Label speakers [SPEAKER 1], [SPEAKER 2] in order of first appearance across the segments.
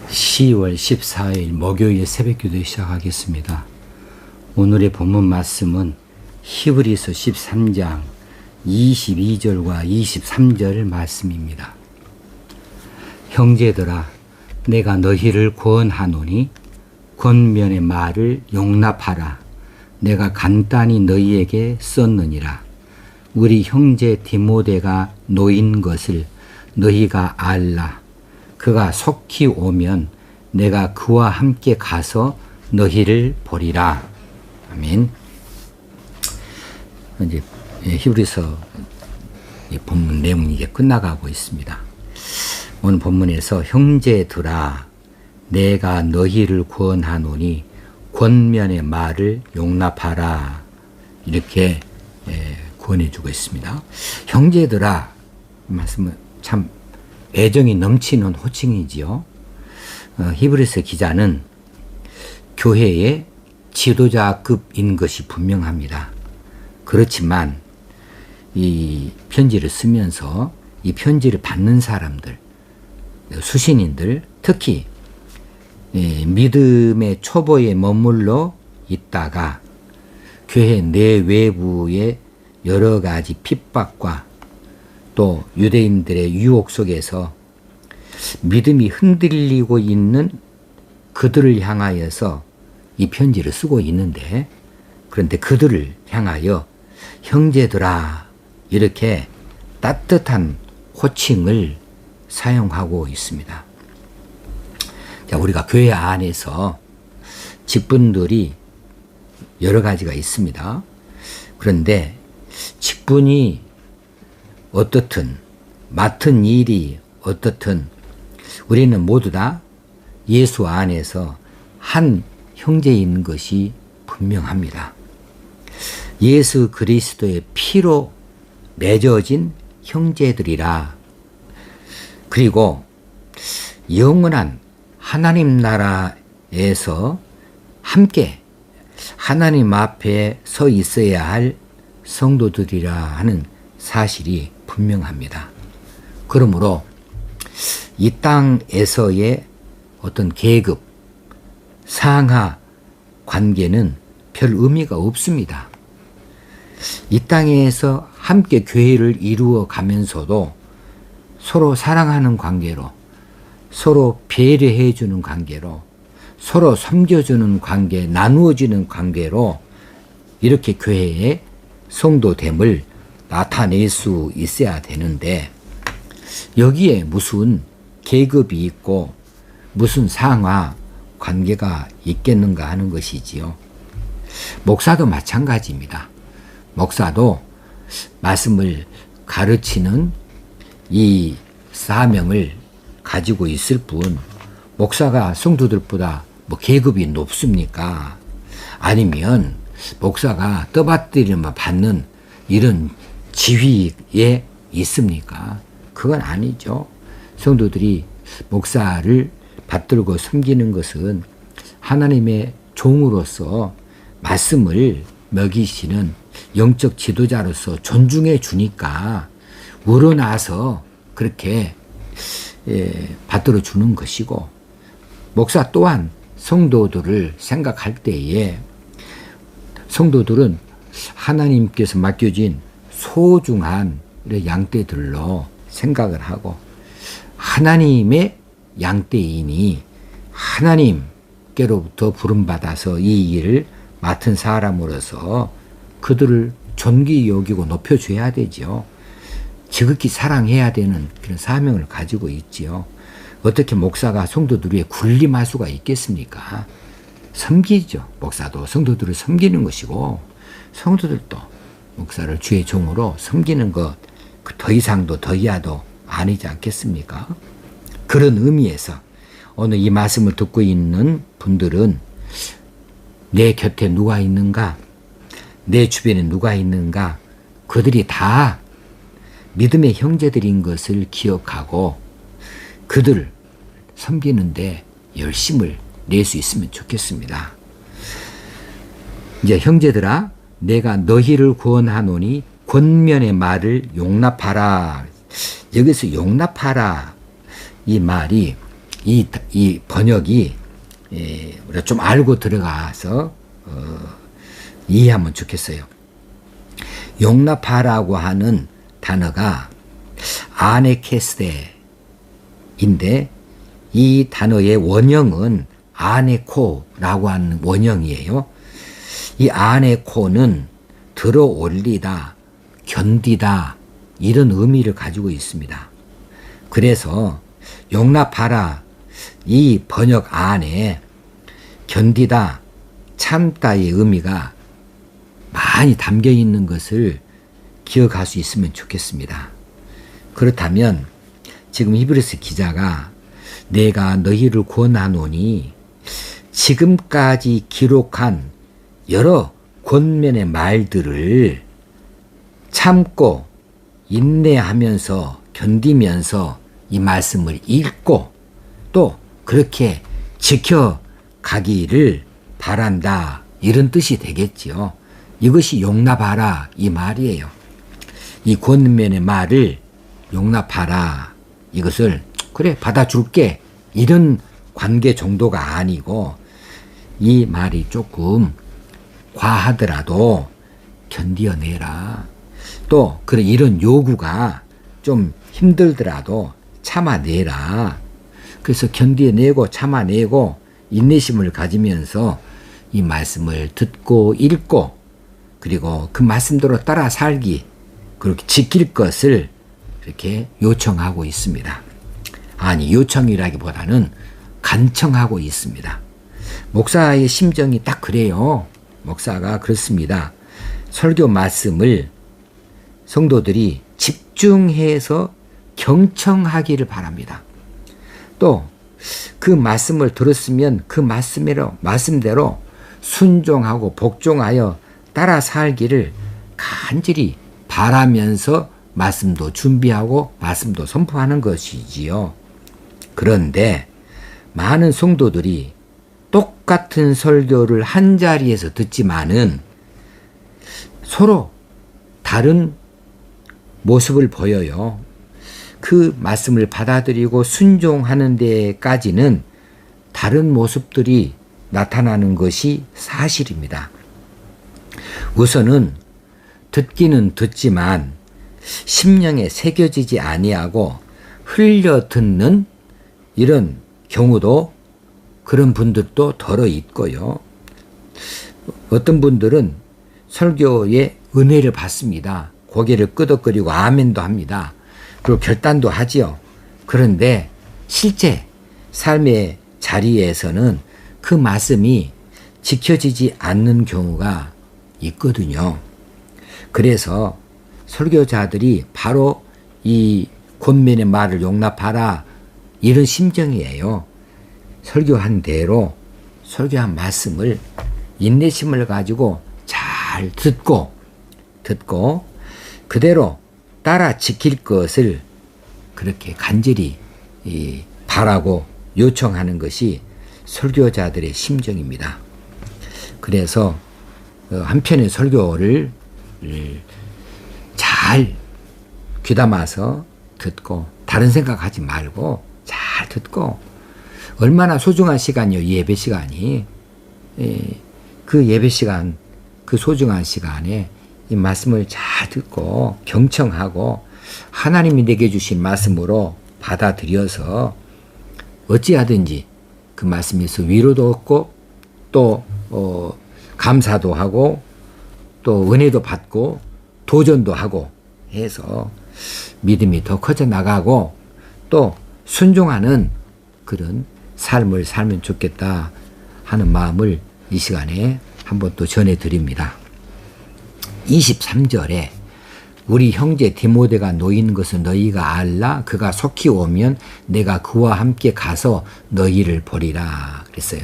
[SPEAKER 1] 10월 14일 목요일 새벽기도 시작하겠습니다. 오늘의 본문 말씀은 히브리서 13장 22절과 23절 말씀입니다. 형제들아, 내가 너희를 권하노니 권면의 말을 용납하라. 내가 간단히 너희에게 썼느니라. 우리 형제 디모데가 노인 것을 너희가 알라. 그가 속히 오면 내가 그와 함께 가서 너희를 보리라. 아멘. 이제 히브리서 본문 내용이 이제 끝나가고 있습니다. 오늘 본문에서 형제들아, 내가 너희를 권하노니 권면의 말을 용납하라. 이렇게 권해주고 있습니다. 형제들아 말씀은 참 애정이 넘치는 호칭이지요. 히브리서 기자는 교회의 지도자급인 것이 분명합니다. 그렇지만 이 편지를 쓰면서 이 편지를 받는 사람들, 수신인들, 특히 믿음의 초보에 머물러 있다가 교회 내외부의 여러 가지 핍박과 또 유대인들의 유혹 속에서 믿음이 흔들리고 있는 그들을 향하여서 이 편지를 쓰고 있는데, 그런데 그들을 향하여 형제들아 이렇게 따뜻한 호칭을 사용하고 있습니다. 자, 우리가 교회 안에서 직분들이 여러 가지가 있습니다. 그런데 직분이 어떻든 맡은 일이 어떻든 우리는 모두 다 예수 안에서 한 형제인 것이 분명합니다. 예수 그리스도의 피로 맺어진 형제들이라. 그리고 영원한 하나님 나라에서 함께 하나님 앞에 서 있어야 할 성도들이라 하는 사실이 분명합니다. 그러므로 이 땅에서의 어떤 계급, 상하 관계는 별 의미가 없습니다. 이 땅에서 함께 교회를 이루어 가면서도 서로 사랑하는 관계로, 서로 배려해 주는 관계로, 서로 섬겨주는 관계, 나누어지는 관계로 이렇게 교회의 성도됨을 나타낼 수 있어야 되는데, 여기에 무슨 계급이 있고 무슨 상하 관계가 있겠는가 하는 것이지요. 목사도 마찬가지입니다. 목사도 말씀을 가르치는 이 사명을 가지고 있을 뿐, 목사가 성도들보다 뭐 계급이 높습니까? 아니면 목사가 떠받들이만 받는 이런 지위에 있습니까? 그건 아니죠. 성도들이 목사를 받들고 섬기는 것은 하나님의 종으로서 말씀을 먹이시는 영적 지도자로서 존중해 주니까 우러나서 그렇게 받들어 주는 것이고, 목사 또한 성도들을 생각할 때에 성도들은 하나님께서 맡겨진 소중한 양떼들로 생각을 하고, 하나님의 양떼이니 하나님께로부터 부름받아서 이 일을 맡은 사람으로서 그들을 존귀 여기고 높여줘야 되죠. 지극히 사랑해야 되는 그런 사명을 가지고 있지요. 어떻게 목사가 성도들 위해 군림할 수가 있겠습니까? 섬기죠. 목사도 성도들을 섬기는 것이고, 성도들도 목사를 주의 종으로 섬기는 것, 더 이상도 더 이하도 아니지 않겠습니까? 그런 의미에서 오늘 이 말씀을 듣고 있는 분들은 내 곁에 누가 있는가, 내 주변에 누가 있는가, 그들이 다 믿음의 형제들인 것을 기억하고 그들을 섬기는데 열심을 낼 수 있으면 좋겠습니다. 이제 형제들아, 내가 너희를 권하노니 권면의 말을 용납하라. 여기서 용납하라 이 말이 이 번역이 우리가 좀 알고 들어가서 이해하면 좋겠어요. 용납하라고 하는 단어가 아네케스데인데 이 단어의 원형은 아네코라고 하는 원형이에요. 이 아네코는 들어 올리다, 견디다 이런 의미를 가지고 있습니다. 그래서 용납하라 이 번역 안에 견디다, 참다의 의미가 많이 담겨 있는 것을 기억할 수 있으면 좋겠습니다. 그렇다면 지금 히브리서 기자가 내가 너희를 구원하노니 지금까지 기록한 여러 권면의 말들을 참고 인내하면서 견디면서 이 말씀을 읽고 또 그렇게 지켜가기를 바란다 이런 뜻이 되겠지요. 이것이 용납하라 이 말이에요. 이 권면의 말을 용납하라 이것을 그래 받아줄게 이런 관계 정도가 아니고 이 말이 조금 과하더라도 견디어내라. 또 그런 이런 요구가 좀 힘들더라도 참아내라. 그래서 견디어내고 참아내고 인내심을 가지면서 이 말씀을 듣고 읽고 그리고 그 말씀대로 따라 살기 그렇게 지킬 것을 이렇게 요청하고 있습니다. 아니 요청이라기보다는 간청하고 있습니다. 목사의 심정이 딱 그래요. 목사가 그렇습니다. 설교 말씀을 성도들이 집중해서 경청하기를 바랍니다. 또 그 말씀을 들었으면 그 말씀대로 순종하고 복종하여 따라 살기를 간절히 바라면서 말씀도 준비하고 말씀도 선포하는 것이지요. 그런데 많은 성도들이 똑같은 설교를 한 자리에서 듣지만은 서로 다른 모습을 보여요. 그 말씀을 받아들이고 순종하는 데까지는 다른 모습들이 나타나는 것이 사실입니다. 우선은 듣기는 듣지만 심령에 새겨지지 아니하고 흘려 듣는 이런 경우도 그런 분들도 덜어 있고요. 어떤 분들은 설교에 은혜를 받습니다. 고개를 끄덕거리고 아멘도 합니다. 그리고 결단도 하지요. 그런데 실제 삶의 자리에서는 그 말씀이 지켜지지 않는 경우가 있거든요. 그래서 설교자들이 바로 이 권면의 말을 용납하라 이런 심정이에요. 설교한 대로 설교한 말씀을 인내심을 가지고 잘 듣고 그대로 따라 지킬 것을 그렇게 간절히 바라고 요청하는 것이 설교자들의 심정입니다. 그래서 한편의 설교를 잘 귀담아서 듣고 다른 생각하지 말고 잘 듣고 얼마나 소중한 시간이요. 이 예배 시간이. 그 예배 시간 그 소중한 시간에 이 말씀을 잘 듣고 경청하고 하나님이 내게 주신 말씀으로 받아들여서 어찌하든지 그 말씀에서 위로도 얻고 또 감사도 하고 또 은혜도 받고 도전도 하고 해서 믿음이 더 커져 나가고 또 순종하는 그런 삶을 살면 좋겠다 하는 마음을 이 시간에 한번 또 전해드립니다. 23절에 우리 형제 디모데가 놓인 것은 너희가 알라. 그가 속히 오면 내가 그와 함께 가서 너희를 보리라 그랬어요.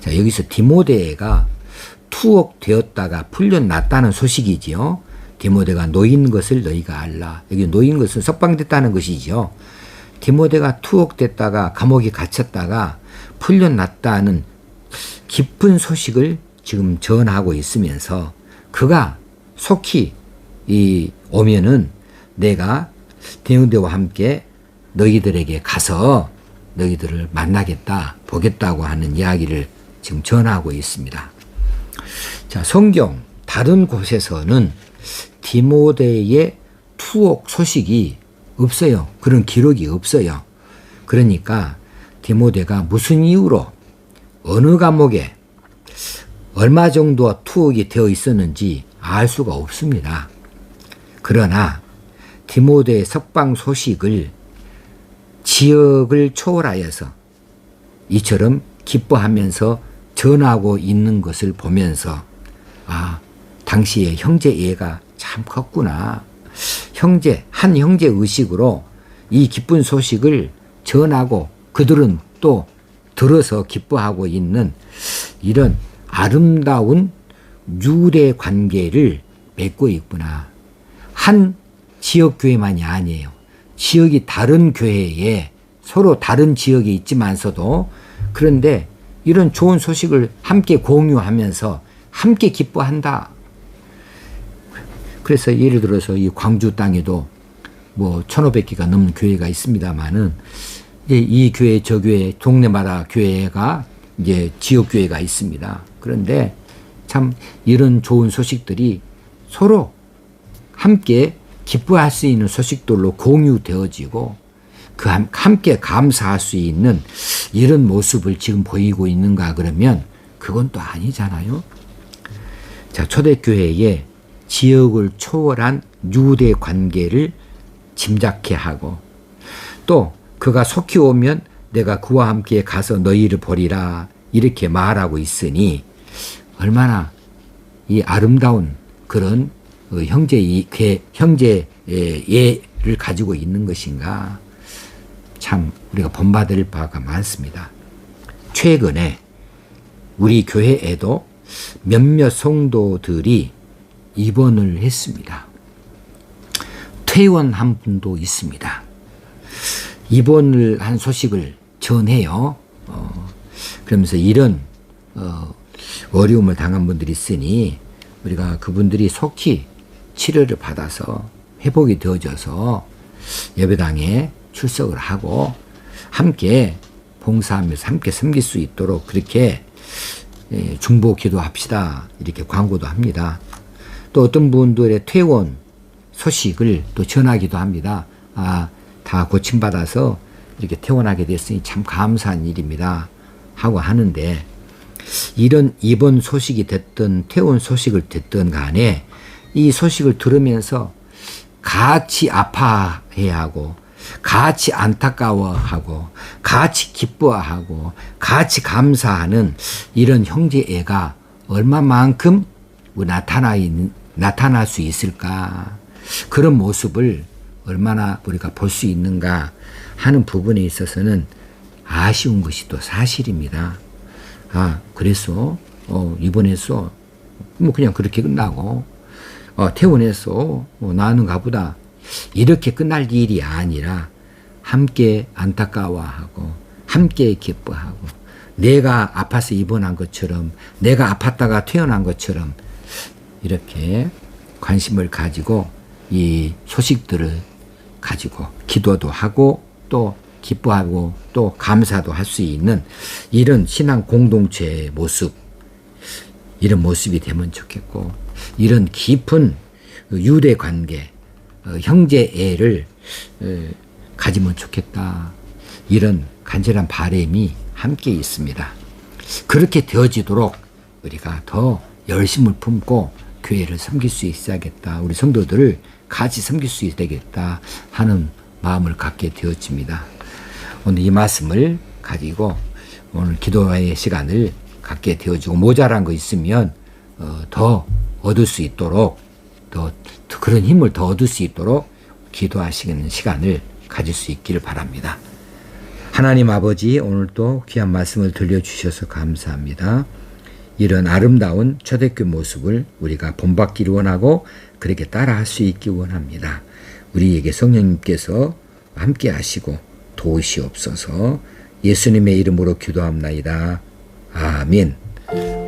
[SPEAKER 1] 자, 여기서 디모데가 투옥되었다가 풀려났다는 소식이지요. 디모데가 놓인 것을 너희가 알라. 여기 놓인 것은 석방됐다는 것이죠. 디모데가 투옥됐다가 감옥에 갇혔다가 풀려났다는 깊은 소식을 지금 전하고 있으면서 그가 속히 오면은 내가 디모데와 함께 너희들에게 가서 너희들을 만나겠다, 보겠다고 하는 이야기를 지금 전하고 있습니다. 자, 성경 다른 곳에서는 디모데의 투옥 소식이 없어요. 그런 기록이 없어요. 그러니까 디모데가 무슨 이유로 어느 과목에 얼마 정도 투옥이 되어 있었는지 알 수가 없습니다. 그러나 디모데의 석방 소식을 지역을 초월하여서 이처럼 기뻐하면서 전하고 있는 것을 보면서 당시에 형제애가 참 컸구나. 한 형제 의식으로 이 기쁜 소식을 전하고 그들은 또 들어서 기뻐하고 있는 이런 아름다운 유대 관계를 맺고 있구나. 한 지역 교회만이 아니에요. 지역이 다른 교회에 서로 다른 지역에 있지만서도 그런데 이런 좋은 소식을 함께 공유하면서 함께 기뻐한다. 그래서 예를 들어서 이 광주 땅에도 뭐 1,500개가 넘는 교회가 있습니다만은 이제 이 교회 저 교회 동네마다 교회가 이제 지역 교회가 있습니다. 그런데 참 이런 좋은 소식들이 서로 함께 기뻐할 수 있는 소식들로 공유되어지고 그 함께 감사할 수 있는 이런 모습을 지금 보이고 있는가 그러면 그건 또 아니잖아요. 자, 초대교회의 지역을 초월한 유대 관계를 짐작케 하고 또 그가 속히 오면 내가 그와 함께 가서 너희를 보리라 이렇게 말하고 있으니 얼마나 이 아름다운 그런 형제애를 가지고 있는 것인가. 참 우리가 본받을 바가 많습니다. 최근에 우리 교회에도 몇몇 성도들이 입원을 했습니다. 퇴원한 분도 있습니다. 입원을 한 소식을 전해요. 그러면서 이런 어려움을 당한 분들이 있으니 우리가 그분들이 속히 치료를 받아서 회복이 되어져서 예배당에 출석을 하고 함께 봉사하면서 함께 섬길 수 있도록 그렇게 중보 기도합시다 이렇게 광고도 합니다. 또 어떤 분들의 퇴원 소식을 또 전하기도 합니다. 다 고침받아서 이렇게 퇴원하게 됐으니 참 감사한 일입니다 하고 하는데 이런 입원 소식이 됐든 퇴원 소식을 됐든 간에 이 소식을 들으면서 같이 아파해야 하고 같이 안타까워하고 같이 기뻐하고 같이 감사하는 이런 형제애가 얼마만큼 나타날 수 있을까. 그런 모습을 얼마나 우리가 볼 수 있는가 하는 부분에 있어서는 아쉬운 것이 또 사실입니다. 그래서 입원했어. 뭐 그냥 그렇게 끝나고 퇴원했어. 나는가 보다. 이렇게 끝날 일이 아니라 함께 안타까워하고 함께 기뻐하고 내가 아파서 입원한 것처럼 내가 아팠다가 퇴원한 것처럼 이렇게 관심을 가지고 이 소식들을 가지고 기도도 하고 또 기뻐하고 또 감사도 할 수 있는 이런 신앙 공동체의 모습, 이런 모습이 되면 좋겠고 이런 깊은 유대 관계, 형제애를 가지면 좋겠다. 이런 간절한 바람이 함께 있습니다. 그렇게 되어지도록 우리가 더 열심을 품고 교회를 섬길 수 있어야겠다. 우리 성도들을 같이 섬길 수 있어야겠다 하는 마음을 갖게 되어집니다. 오늘 이 말씀을 가지고 오늘 기도의 시간을 갖게 되어지고 모자란 거 있으면 더 얻을 수 있도록 더 그런 힘을 더 얻을 수 있도록 기도하시는 시간을 가질 수 있기를 바랍니다. 하나님 아버지, 오늘도 귀한 말씀을 들려주셔서 감사합니다. 이런 아름다운 초대교회 모습을 우리가 본받기를 원하고 그렇게 따라할 수 있기 원합니다. 우리에게 성령님께서 함께 하시고 도우시옵소서. 예수님의 이름으로 기도합나이다. 아멘.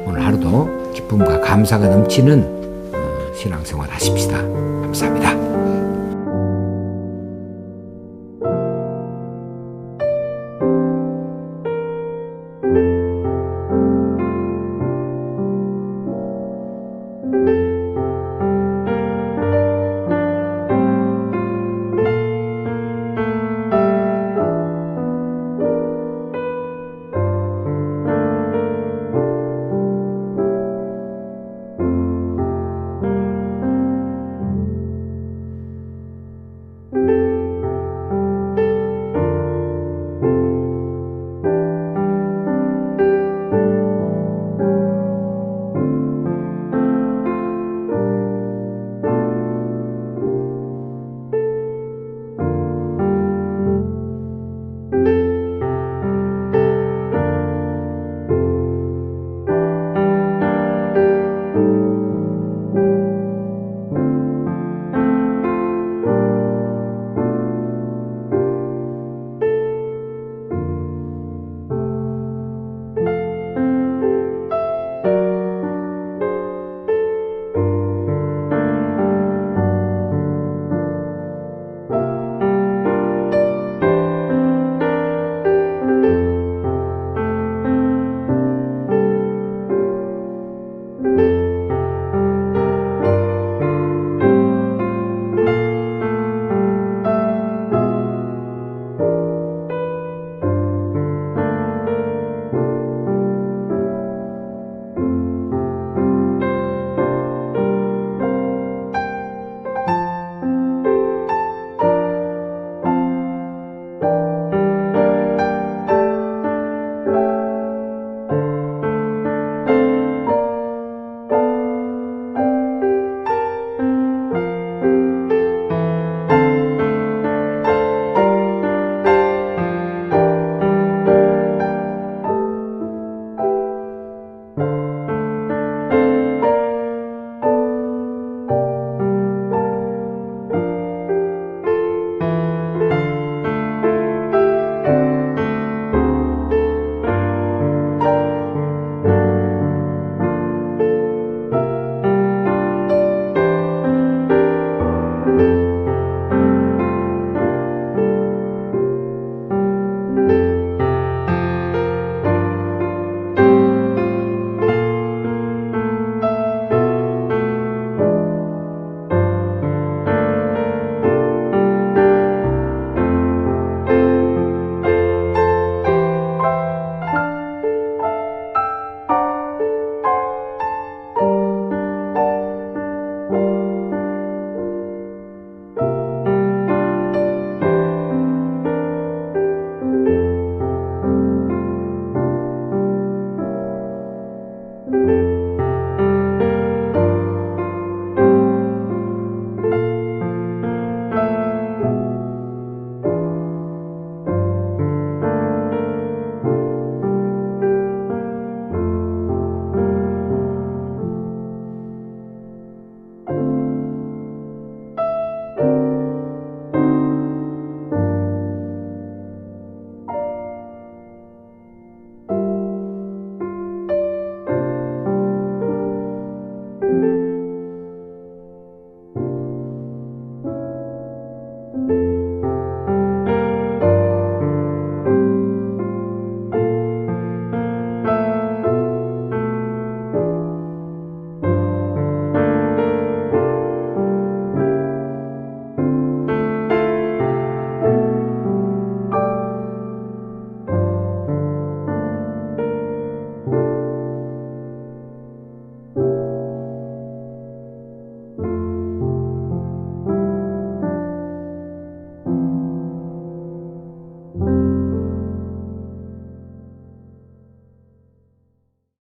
[SPEAKER 1] 오늘 하루도 기쁨과 감사가 넘치는 신앙생활 하십시다. 감사합니다.